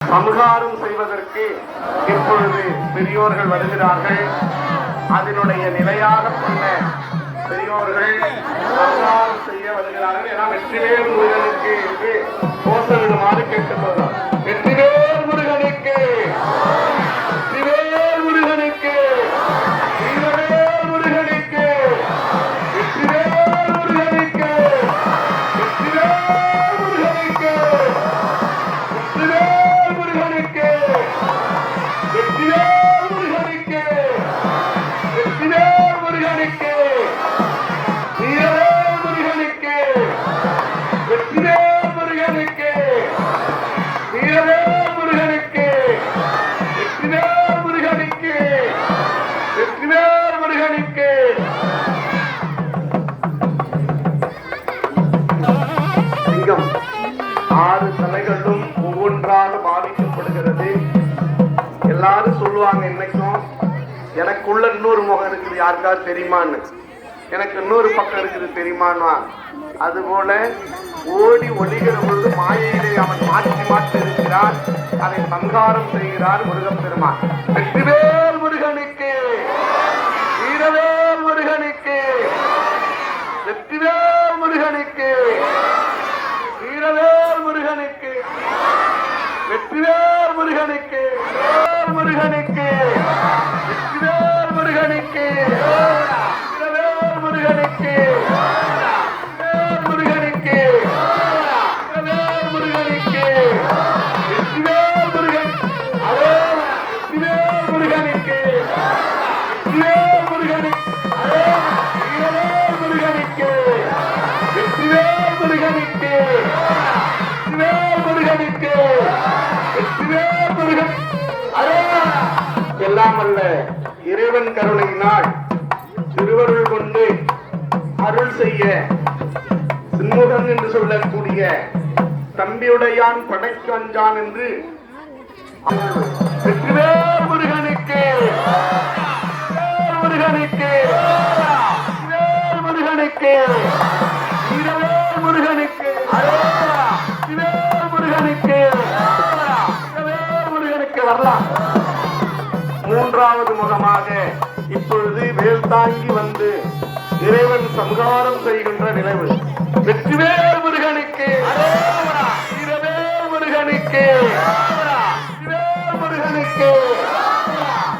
சம்ஹாரம் செய்வதற்கு இப்பொழுது பெரியோர்கள் வருகிறார்கள். அதனுடைய நிலையாக சொன்ன பெரியோர்கள் சம்ஹாரம் செய்ய வருகிறார்கள். என வெற்றிவேல் முருகனுக்கு என்று கோஷமிடுமாறு கேட்டுக்கொள்கிறோம். வெற்றிவேல் முருகனுக்கு, வெற்றிவேல் முருகனுக்கு, வீரவேல் முருகனுக்கு, வெற்றிவேல் முருகனுக்கு, வெற்றிவேல் முருகனுக்கு, வெற்றிவேல் முருகனுக்கு, வெற்றிவேல் முருகனுக்கு, வெற்றிவேல் முருகனுக்கு, வீரவேல் முருகனுக்கு, வெற்றிவேல் முருகனுக்கு, வீரவேல் முருகனுக்கு, வெற்றிவேல் முருகனுக்கு, வெற்றிவேல் முருகனுக்கு. சிங்கம் 6 தலைகளும் ஒவ்வொன்றாக பாதிக்கப்படுகிறது. எல்லாரும் சொல்லுவாங்க, இன்னைக்கும் எனக்குள்ள இன்னொரு முகம் இருக்குது, யாருக்காவது தெரியுமான்னு, எனக்கு இன்னொரு பக்கம் இருக்குது தெரியுமான்னு. அதுபோல ஓடி ஒளிகிற பொழுது மாயையிலே அவன் மாற்றி மாற்றி இருக்கிறான். அதை சங்காரம் செய்கிறார் முருகப்பெருமான். வெற்றிவேல் முருகனுக்கு, வீரவேல் முருகனுக்கு, வெற்றிவேல் முருகனுக்கு, வீரவேல் முருகனுக்கு, வெற்றிவேல் முருகனுக்கு, முருகனுக்கு, வெற்றிவேல் முருகனுக்கு, வீரவேல் முருகனுக்கு, முருகனுக்கு, வீரவேல் முருகனுக்கு, வெற்றிவேல் முருகன், வெற்றிவேல் முருகனுக்கு, வெற்றிவேல் முருகனுக்கு, வீரவேல் முருகனுக்கு, வெற்றிவேல் முருகனுக்கு, வெற்றிவேல் முருகனுக்கு, வெற்றிவேல் முருகன். எல்லாம் அல்ல இறைவன் கருணையினால் திருவருள் கொண்டு அருள் செய்ய சின்முகன் என்று சொல்லக்கூடிய தம்பியுடையான் படைக்கு அஞ்சான் என்று வெற்றிவேல் முருகனுக்கு, முருகனுக்கு, முருகனுக்கு, வீரவேல் முருகனுக்கு, முருகனுக்கு, முருகனுக்கு. வரலாம். மூன்றாவது முகமாக இப்பொழுது வேல் தாங்கி வந்து இறைவன் சம்ஹாரம் செய்கின்ற நினைவு. வெற்றிவேல் முருகனுக்கு, வீரவேல் முருகனுக்கு, வீரவேல் முருகனுக்கு,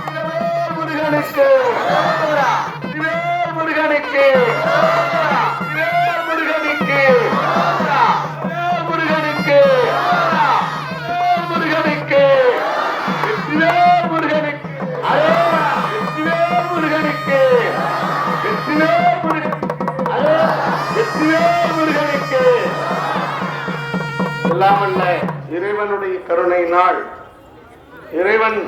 வீரவேல் முருகனுக்கு, வீரவேல் முருகனுக்கு, வீரவேல் முருகனுக்கு, வீரவேல் முருகனுக்கு, முருகனுக்கு, வெற்றிவேல் முருகனுக்கு, வெற்றிவேல் முருகனுக்கு, வெற்றிவேல் முருகனுக்கு. எல்லாமல்ல இறைவனுடைய கருணையினால் இறைவன்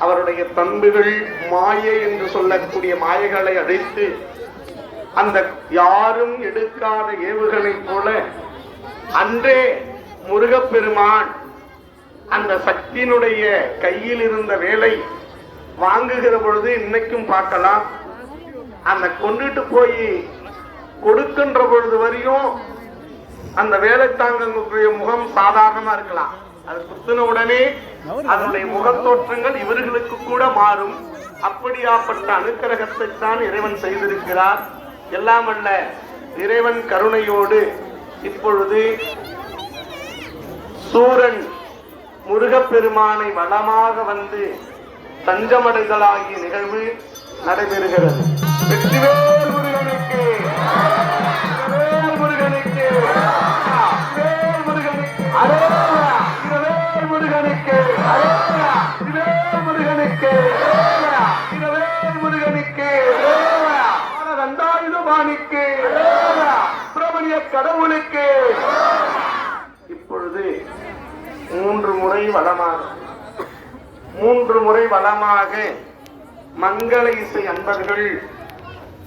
அவருடைய தம்பிகள் மாயை என்று சொல்லக்கூடிய மாயைகளை அழைத்து அந்த யாரும் எடுக்காத ஏவுகளை போல அன்றே முருகப்பெருமான் அந்த சக்தியினுடைய கையில் இருந்த வேலை வாங்குகிற பொழுது இன்னைக்கும் பார்க்கலாம். அந்த கொண்டுட்டு போய் கொடுக்கின்ற பொழுது வரையும் அந்த வேலை தாங்கக்கூடிய முகம் சாதாரணமா இருக்கலாம். அது குத்துன உடனே அதனுடைய முகத்தோற்றங்கள் இவர்களுக்கு கூட மாறும். அப்படியாப்பட்ட அனுக்கிரகத்தை தான் இறைவன் செய்திருக்கிறார். எல்லாம் அல்ல இறைவன் கருணையோடு இப்பொழுது சூரன் முருகப்பெருமானை வளமாக வந்து தஞ்சமடைதலாகிய நிகழ்வு நடைபெறுகிறது. வெற்றிவேல் முருகனுக்கு, முருகனுக்கு, வேல் முருகனுக்கு, வீரவேல் முருகனுக்கு, வீரவேல் முருகனுக்கு, வீரவேல் முருகனுக்கு, தண்டாயுதபாணிக்கு, சுப்பிரமணிய கடவுளுக்கு. இப்பொழுது 3 முறை வளமாக மங்கள இசை அன்பர்கள்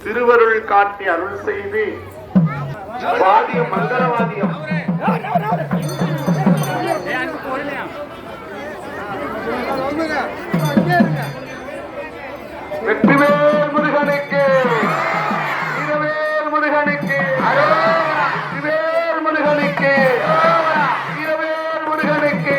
திருவருள் காட்டி அருள் செய்து வாதியம் மங்களவாதியம் வெற்றிவேல் முருகனுக்கு, வீரவேல் முருகனுக்கு, வெற்றிவேல் முருகனுக்கு, வீரவேல் முருகனுக்கு,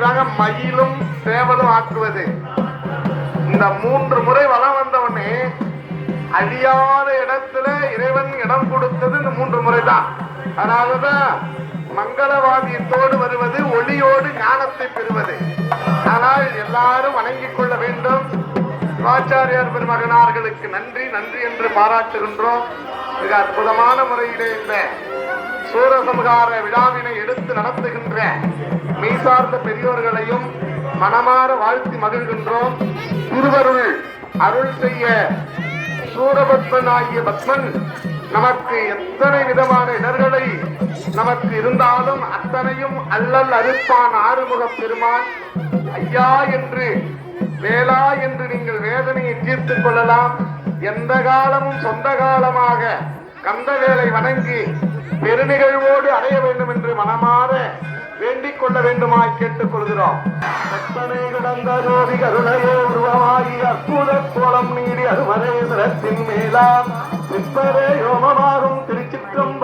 தாங்க மயிலும் சேவலும் ஆக்குவது. இந்த 3 முறை வலம் வந்தவனே அழியாத இடத்துல இறைவன் இடம் கொடுத்தது இந்த 3 முறை தான். அதனாலதான் மங்களவாதியத்தோடு வருவது ஒளியோடு ஞானத்தை பெறுவது. ஆனால் எல்லாரும் வணங்கிக் கொள்ள வேண்டும். சிவாச்சாரியார் பெருமகனார்களுக்கு நன்றி நன்றி என்று பாராட்டுகின்றோம். மிக அற்புதமான முறையிலே இந்த சூரசம்ஹார விழாவினை எடுத்து நடத்துகின்ற மெய்சார்ந்த பெரியோர்களையும் மனமாற வாழ்த்தி மகிழ்கின்றோம். திருவருள் அருள் செய்ய சூரபத்மனாகிய பத்மன் நமக்கு எத்தனை விதமான இடர்களை நமக்கு இருந்தாலும் அத்தனையும் அல்லல் அறுப்பான் ஆறுமுக பெருமான். ஐயா என்று வேளா என்று நீங்கள் வேதனையை தீர்த்துக் கொள்ளலாம். எந்த காலமும் சொந்த காலமாக கந்தவேலை வணங்கி பெருநிகழ்வோடு அடைய வேண்டும் என்று மனமாற வேண்டிக் கொள்ள வேண்டுமாய் கேட்டுக் கொள்கிறோம். கற்பனை கிடந்த ஜோதி கருணையோ உருவமாகி அற்புத கோலம் நீடி அருமரேஸ்வரத்தின் மேலாம் நிற்பதே யோமமாகும் திருச்சிற்றம்பலம்.